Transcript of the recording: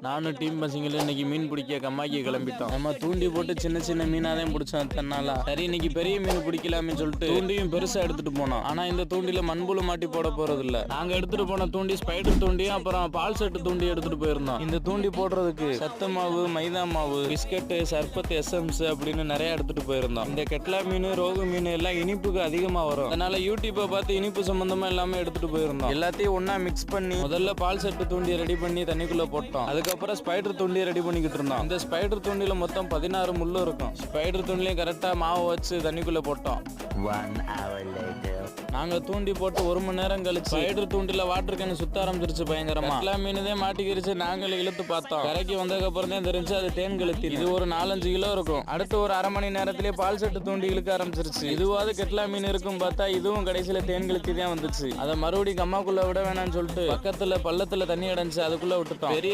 நானும் டீம் பசங்களும் இன்னைக்கு மீன் பிடிக்க கம்மாக்கி கிளம்பிட்டோம். நம்ம தூண்டி போட்டு சின்ன சின்ன மீனாதான் பிடிச்சோம் தன்னால. சரி இன்னைக்கு பெரிய மீன் பிடிக்கலாமே சொல்லிட்டு தூண்டியும் பெருசா எடுத்துட்டு போனோம். ஆனா இந்த தூண்டில மண்புழு மாட்டி போட போறது இல்ல. நாங்க எடுத்துட்டு போன தூண்டி ஸ்பைடர் தூண்டியும் அப்புறம் பால் செட்டு தூண்டி எடுத்துட்டு போயிருந்தோம். இந்த தூண்டி போடுறதுக்கு சத்து மாவு, மைதா மாவு, பிஸ்கட், சர்பத், எஸ்எம்ஸ் அப்படின்னு நிறைய எடுத்துட்டு போயிருந்தோம். இந்த கெட்லா மீன், ரோகு மீன் எல்லாம் இனிப்புக்கு அதிகமா வரும். அதனால யூடியூப்பை பார்த்து இனிப்பு சம்பந்தமா எல்லாமே எடுத்துட்டு போயிருந்தோம். எல்லாத்தையும் ஒன்னா மிக்ஸ் பண்ணி முதல்ல பால் செட்டு தூண்டியை ரெடி பண்ணி தண்ணிக்குள்ள போட்டோம். அதுக்கப்புறம் ஸ்பைடர் தூண்டியை ரெடி பண்ணிக்கிட்டு இருந்தோம். இந்த ஸ்பைடர் தூண்டில மொத்தம் 16 முள்ளு இருக்கும். ஸ்பைடர் தூண்டிலையும் கரெக்டா மாவு வச்சு தண்ணிக்குள்ள போட்டோம். 1 hour later. நாங்க தூண்டி போட்டு 1 மணி நேரம் கழிச்சு ஸ்பைடர் தூண்டில வாட்டர் கேன் சுத்த ஆரம்பிச்சிருச்சு பயங்கரமா. எல்லா மீனதே மாட்டிக்கிருச்சு. நாங்களே இழுத்து பார்த்தோம். கரைக்கு வந்ததுக்கு அப்புறம் தான் தெரிஞ்சு அது தேன் கழுத்தி. இது ஒரு 4-5 கிலோ இருக்கும். அடுத்து ஒரு அரை மணி நேரத்திலேயே பால் செட்டு தூண்டி இழுக்க ஆரம்பிச்சிருச்சு. இதுவாது கெட்லா மீன் இருக்கும் பார்த்தா இதுவும் கடைசியில தேன் கழுத்தி தான் வந்துச்சு. அதை மறுபடியும் கம்மாக்குள்ள விட வேணாம்னு சொல்லிட்டு பக்கத்துல பள்ளத்துல தண்ணி அடைஞ்சு அதுக்குள்ள விட்டுட்டோம். பெரிய